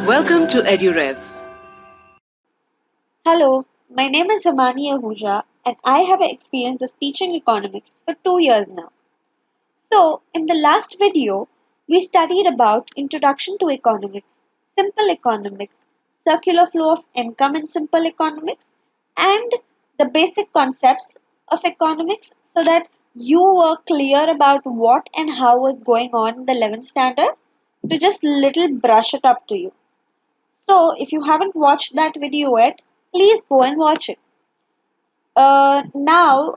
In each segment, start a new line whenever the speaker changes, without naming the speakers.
Welcome to EduRev.
Hello, my name is Himani Ahuja and I have experience of teaching economics for 2 years now. So, in the last video, we studied about Introduction to Economics, Simple Economics, Circular Flow of Income in Simple Economics, and the basic concepts of economics so that you were clear about what and how was going on in the 11th standard to just little brush it up to you. So, if you haven't watched that video yet, please go and watch it. Now,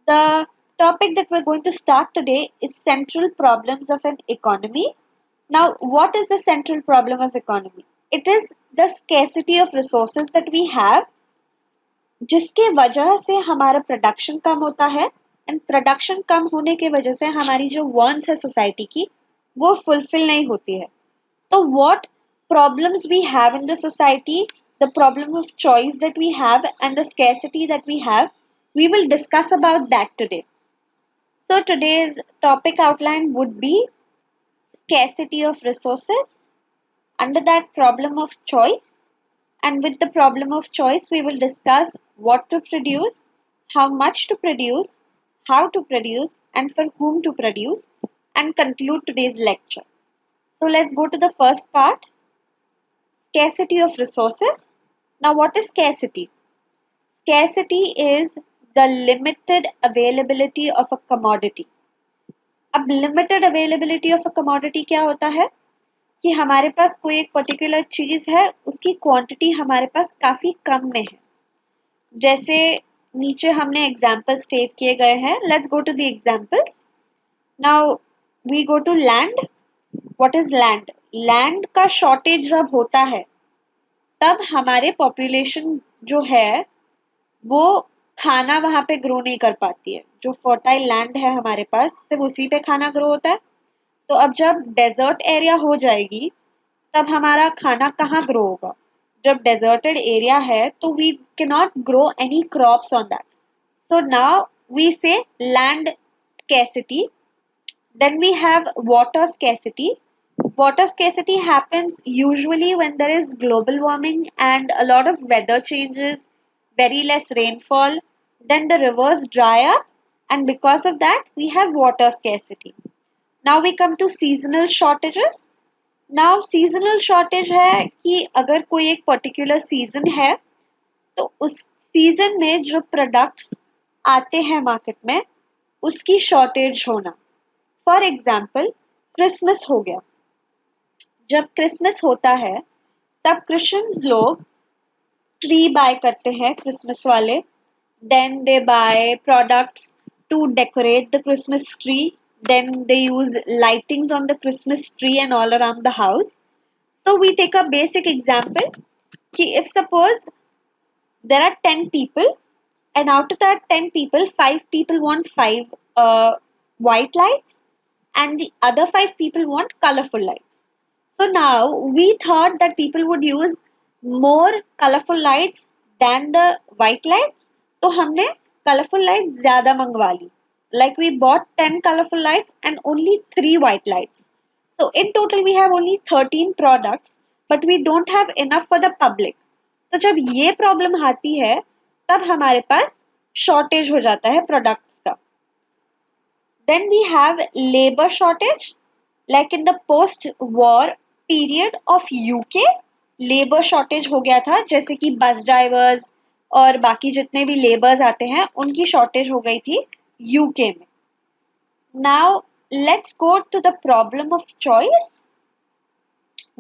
the topic that we're going to start today is central problems of an economy. Now, what is the central problem of economy? It is the scarcity of resources that we have, जिसके वजह से हमारा production कम होता है and production कम होने के वजह से हमारी जो वांट्स है सोसाइटी की वो फुलफिल नहीं होती है. So, what problems we have in the society, the problem of choice that we have, and the scarcity that we have, we will discuss about that today. So, today's topic outline would be scarcity of resources, under that problem of choice, and with the problem of choice, we will discuss what to produce, how much to produce, how to produce, and for whom to produce, and conclude today's lecture. So, let's go to the first part. Scarcity of resources. Now, what is scarcity? Scarcity is the limited availability of a commodity. अब limited availability of a commodity क्या होता है कि हमारे पास कोई एक particular चीज है उसकी क्वांटिटी हमारे पास काफी कम में है. जैसे नीचे हमने एग्जाम्पल स्टेट किए गए हैं. Let's go to the examples. Now we go to land. What is land? Land का शॉर्टेज जब होता है तब हमारे पॉपुलेशन जो है वो खाना वहां पे ग्रो नहीं कर पाती है. जो फर्टाइल लैंड है हमारे पास सिर्फ उसी पे खाना ग्रो होता है. तो अब जब डेजर्ट एरिया हो जाएगी तब हमारा खाना कहाँ ग्रो होगा? जब डेजर्टेड एरिया है तो we can not grow any crops on that. So now we say land scarcity. Then we have water scarcity. Water scarcity happens usually when there is global warming and a lot of weather changes, very less rainfall. Then the rivers dry up, and because of that, we have water scarcity. Now we come to seasonal shortages. Now seasonal shortage है कि अगर कोई एक particular season है तो उस season में जो प्रोडक्ट्स आते हैं मार्केट में उसकी शॉर्टेज होना. फॉर एग्जाम्पल क्रिसमस हो गया. जब क्रिसमस होता है तब क्रिश्चियंस लोग ट्री बाय करते हैं क्रिसमस वाले. Then they buy products to decorate the Christmas tree. Then they use lightings on the Christmas tree and all around the house. So we take a basic example कि if suppose there are 10 people and out of that 10 people 5 people want 5 white lights and the other 5 people want colorful lights. So now we thought that people would use more colorful lights than the white lights. तो हमने colorful lights ज़्यादा मंगवा ली. Like we bought 10 colorful lights and only 3 white lights. So in total we have only 13 products but we don't have enough for the public. तो जब ये problem आती है तब हमारे पास shortage हो जाता है products का. Then we have labor shortage. Like in the post-war period of UK, labor shortage हो गया था. जैसे कि बस ड्राइवर्स और बाकी जितने भी लेबर्स आते हैं उनकी शॉर्टेज हो गई थी यूके में. Now let's go to the problem of choice.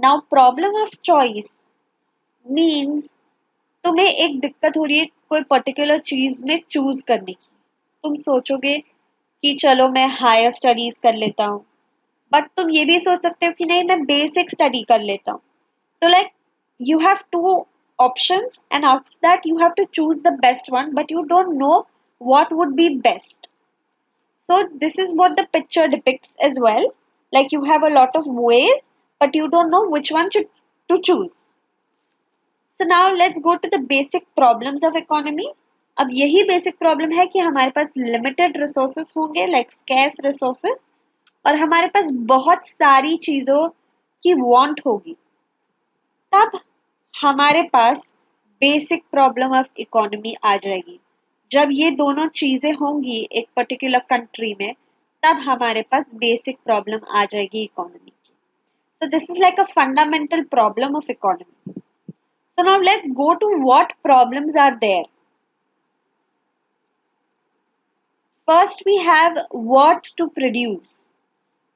Now problem of choice means तुम्हें एक दिक्कत हो रही है कोई पर्टिकुलर चीज में चूज करने की. तुम सोचोगे कि चलो मैं हायर स्टडीज कर लेता हूँ बट तुम ये भी सोच सकते हो कि नहीं मैं बेसिक स्टडी कर लेता हूँ. तो like you have two options and after that you have to choose the best one but you don't know what would be best. So this is what the picture depicts as well. Like you have a lot of ways but you don't know which one to choose. So now let's go to the basic problems of economy. अब यही basic problem है कि हमारे पास limited resources होंगे like scarce resources और हमारे पास बहुत सारी चीजों की वांट होगी. तब हमारे पास बेसिक प्रॉब्लम ऑफ इकोनॉमी आ जाएगी। जब ये दोनों चीजें होंगी एक पर्टिकुलर कंट्री में, तब हमारे पास बेसिक प्रॉब्लम आ जाएगी इकोनॉमी की। So this is like a fundamental problem of economy. So now let's go to what problems are there. First we have what to produce.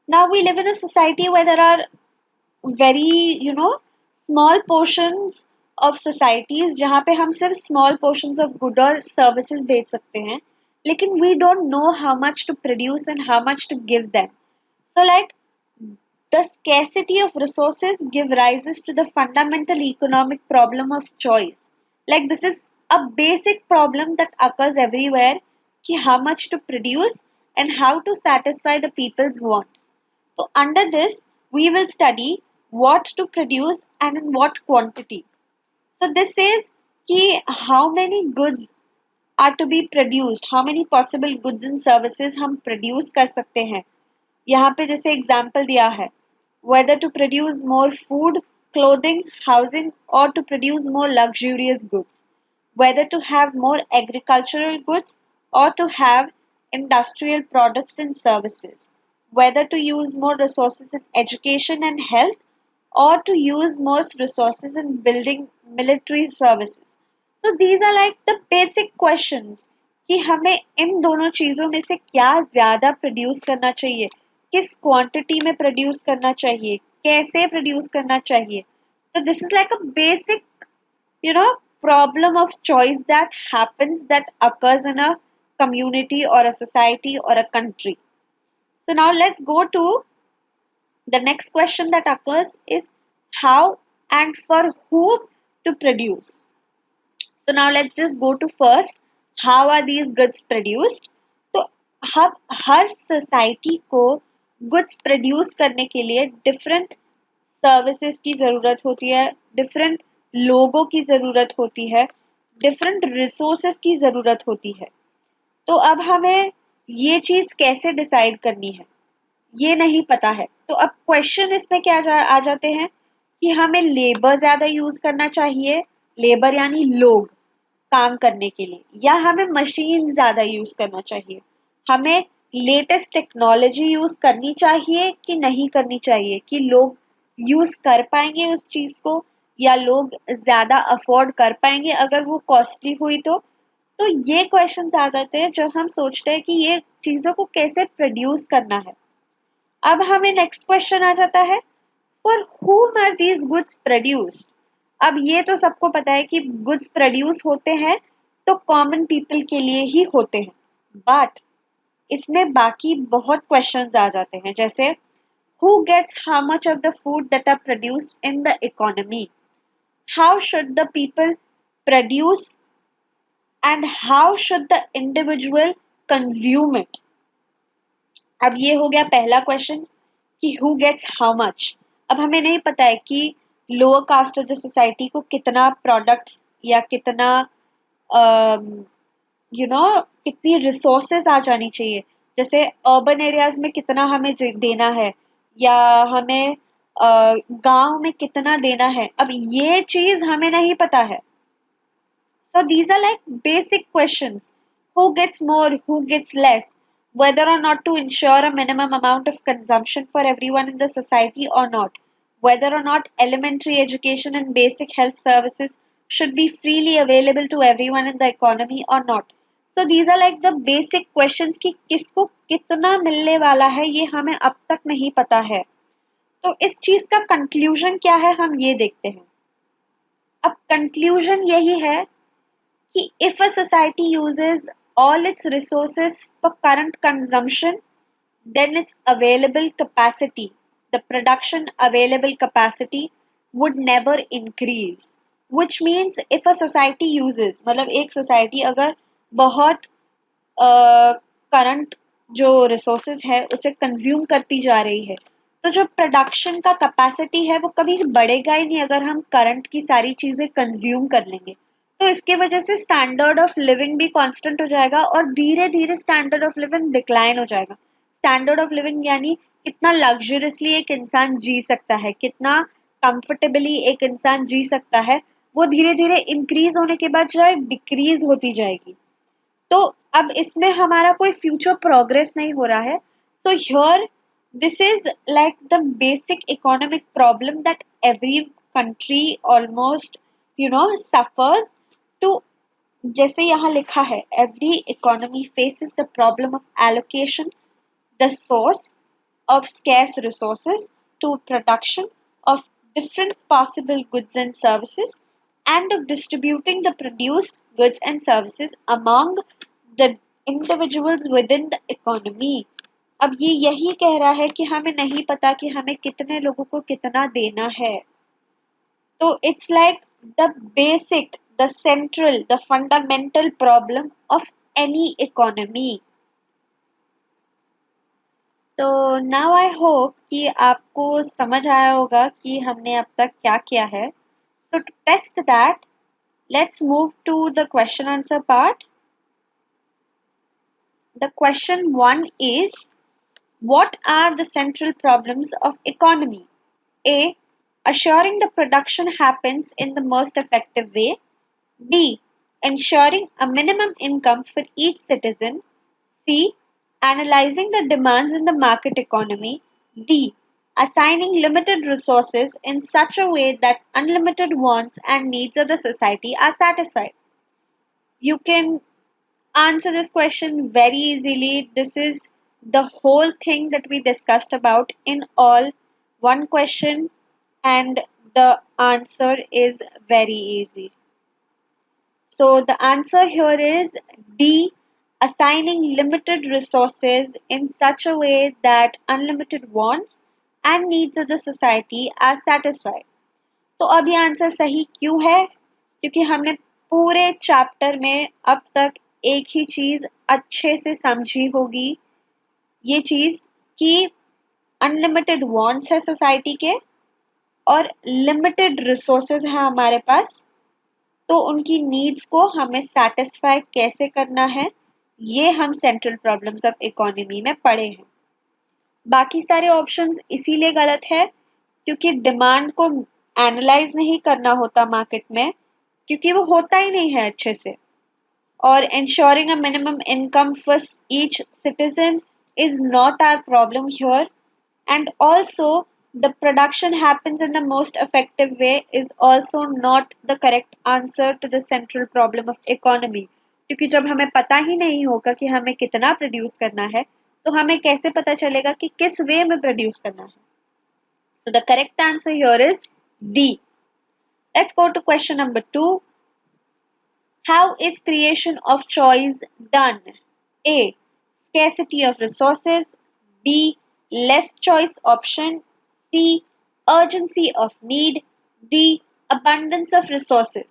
Now we live in a society where there are very small portions of societies जहाँ पे हम सिर्फ small portions of good और services बेच सकते हैं, लेकिन we don't know how much to produce and how much to give them. So like the scarcity of resources give rises to the fundamental economic problem of choice. Like this is a basic problem that occurs everywhere कि how much to produce and how to satisfy the people's wants. So under this, we will study what to produce and in what quantity. So this says कि how many goods are to be produced, how many possible goods and services हम produce कर सकते हैं. यहाँ पे जैसे example दिया है, whether to produce more food, clothing, housing or to produce more luxurious goods, whether to have more agricultural goods or to have industrial products and services, whether to use more resources in education and health or to use more resources in building military services. So these are like the basic questions कि हमें इन दोनों चीजों में से क्या ज्यादा produce करना चाहिए, किस क्वांटिटी में प्रोड्यूस करना चाहिए, कैसे प्रोड्यूस करना चाहिए. तो this is like a basic problem of choice that happens, that occurs in a community or a society or a country. So now let's go to the next question that occurs is how and for whom to produce. So now let's just go to first, how are these goods produced? तो हम हर society को goods produce करने के लिए different services की ज़रूरत होती है, डिफरेंट लोगों की ज़रूरत होती है, डिफरेंट रिसोर्सेज की ज़रूरत होती है. तो अब हमें ये चीज़ कैसे डिसाइड करनी है ये नहीं पता है. तो अब क्वेश्चन इसमें क्या आ जाते हैं कि हमें लेबर ज़्यादा यूज़ करना चाहिए, लेबर यानी लोग काम करने के लिए, या हमें मशीन ज़्यादा यूज़ करना चाहिए, हमें लेटेस्ट टेक्नोलॉजी यूज़ करनी चाहिए कि नहीं करनी चाहिए, कि लोग यूज़ कर पाएंगे उस चीज़ को या लोग ज़्यादा अफोर्ड कर पाएंगे अगर वो कॉस्टली हुई तो ये क्वेश्चंस आ जाते हैं जब हम सोचते हैं कि ये चीज़ों को कैसे प्रोड्यूस करना है. अब हमें नेक्स्ट क्वेश्चन आ जाता है, for whom are these goods produced. अब ये तो सबको पता है कि गुड्स प्रोड्यूस होते हैं तो कॉमन पीपल के लिए ही होते हैं, बट इसमें बाकी बहुत क्वेश्चंस आ जाते हैं, जैसे who gets how much of the food that are produced in the economy, how should the people produce and how should the individual consume it. अब ये हो गया पहला क्वेश्चन कि who gets how much. अब हमें नहीं पता है कि lower caste of the society को कितना प्रोडक्ट्स या कितना कितनी रिसोर्सेज आ जानी चाहिए, जैसे अर्बन एरियाज में कितना हमें देना है या हमें गांव में कितना देना है, अब ये चीज हमें नहीं पता है. So these are like basic questions. Who gets more, who gets less, whether or not to ensure a minimum amount of consumption for everyone in the society or not, whether or not elementary education and basic health services should be freely available to everyone in the economy or not. So these are like the basic questions कि किसको कितना मिलने वाला है ये हमें अब तक नहीं पता है. तो इस चीज का कंक्लूजन क्या है हम ये देखते हैं. अब कंक्लूजन यही है कि if a society uses all its resources for current consumption, then its available capacity, the production available capacity would never increase. Which means if a society uses, मतलब एक society अगर बहुत करंट जो रिसोर्सेज है उसे कंज्यूम करती जा रही है, तो जो प्रोडक्शन का कैपेसिटी है वो कभी बढ़ेगा ही नहीं अगर हम करंट की सारी चीजें कंज्यूम कर लेंगे. तो इसके वजह से स्टैंडर्ड ऑफ लिविंग भी कांस्टेंट हो जाएगा और धीरे धीरे स्टैंडर्ड ऑफ लिविंग डिक्लाइन हो जाएगा. स्टैंडर्ड ऑफ लिविंग यानी कितना लग्जरियसली एक इंसान जी सकता है, कितना कंफर्टेबली एक इंसान जी सकता है वो धीरे धीरे इंक्रीज होने के बाद जो है डिक्रीज होती जाएगी। तो अब इसमें हमारा कोई फ्यूचर प्रोग्रेस नहीं हो रहा है। So here this is like the basic economic problem that every country almost suffers to. जैसे यहाँ लिखा है, every economy faces the problem of allocation the source of scarce resources to production of different possible goods and services and of distributing the produced goods and services among the individuals within the economy। अब ये यही कह रहा है कि हमें नहीं पता कि हमें कितने लोगों को कितना देना है। तो it's like the basic, the central, the fundamental problem of any economy. तो नाउ आई होप कि आपको समझ आया होगा कि हमने अब तक क्या किया है। So to test that, let's move to the question answer part. The question 1 is, what are the central problems of economy? A. Assuring the production happens in the most effective way. B. Ensuring a minimum income for each citizen. C. Analyzing the demands in the market economy. D. Assigning limited resources in such a way that unlimited wants and needs of the society are satisfied. You can answer this question very easily. This is the whole thing that we discussed about in all one question, and the answer is very easy. So the answer here is D, assigning limited resources in such a way that unlimited wants and needs of the society are satisfied. तो अब ये answer सही क्यों है? क्योंकि हमने पूरे chapter में अब तक एक ही चीज अच्छे से समझी होगी, ये चीज कि अनलिमिटेड वांट्स है सोसाइटी के और लिमिटेड रिसोर्सेज है हमारे पास, तो उनकी नीड्स को हमें सेटिस्फाई कैसे करना है ये हम सेंट्रल प्रॉब्लम्स ऑफ इकोनॉमी में पढ़े हैं। बाकी सारे ऑप्शंस इसीलिए गलत है क्योंकि डिमांड को एनालाइज नहीं करना होता मार्केट में, क्योंकि वो होता ही नहीं है अच्छे से। और ensuring a minimum income for each citizen is not our problem here, and also the production happens in the most effective way is also not the correct answer to the central problem of economy, क्योंकि जब हमें पता ही नहीं होगा कि हमें कितना produce करना है तो हमें कैसे पता चलेगा कि किस वे में प्रोड्यूस करना है। So the correct answer here is D. Let's go to question number 2. How is creation of choice done? A. Scarcity of resources. B. Less choice option. C. Urgency of need. D. Abundance of resources.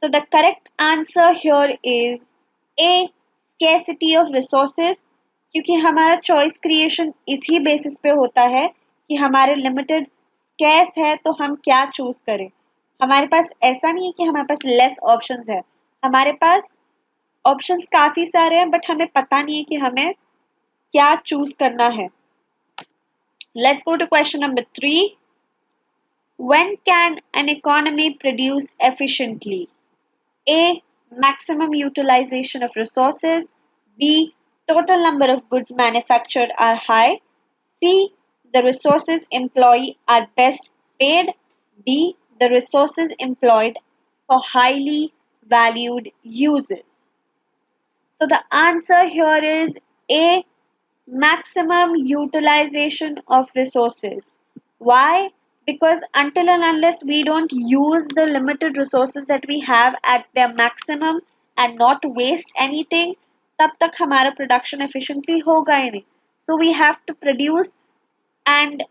So the correct answer here is A. Scarcity of resources, क्योंकि हमारा choice creation इसी basis पे होता है कि हमारे limited scarce है तो हम क्या चूज करें। हमारे पास ऐसा नहीं है कि हमारे पास लेस ऑप्शंस है, हमारे पास ऑप्शंस काफी सारे हैं बट हमें पता नहीं है कि हमें क्या चूज करना है। Let's go to question number 3. When can an economy produce efficiently? A. Maximum utilization of resources. B. Total number of goods manufactured are high. C. The resources employed are best paid. D. The resources employed for highly valued uses. So the answer here is A. Maximum utilization of resources. Why? Because until and unless we don't use the limited resources that we have at their maximum and not waste anything, तब तक हमारा production efficiently होगा ही नहीं. So we have to produce, and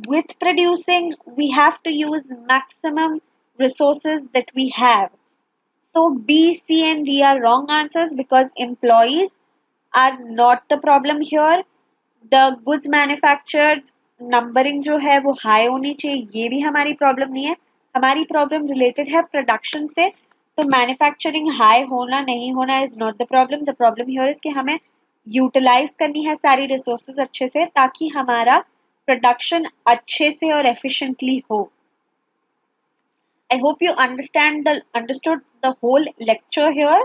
with producing we have to use maximum resources that we have. So B, C and D are wrong answers because employees are not the problem here. The goods manufactured numbering जो है वो high होनी चाहिए, ये भी हमारी problem नहीं है। हमारी प्रॉब्लम रिलेटेड है प्रोडक्शन से, तो मैन्युफैक्चरिंग हाई होना नहीं होना is not the problem. The problem here is कि हमें यूटिलाइज करनी है सारी रिसोर्सेज अच्छे से ताकि हमारा प्रोडक्शन अच्छे से और efficiently हो. I hope you understood the whole lecture here.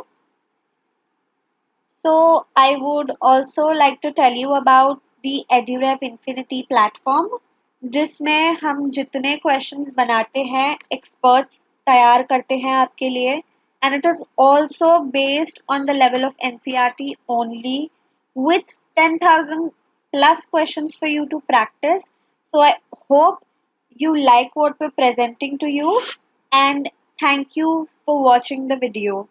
So I would also like to tell you about the EduRep Infinity platform, जिसमें हम जितने questions बनाते हैं experts तैयार करते हैं आपके लिए, and it is also based on the level of NCERT only, with 10,000 plus questions for you to practice. So I hope you like what we're presenting to you, and thank you for watching the video.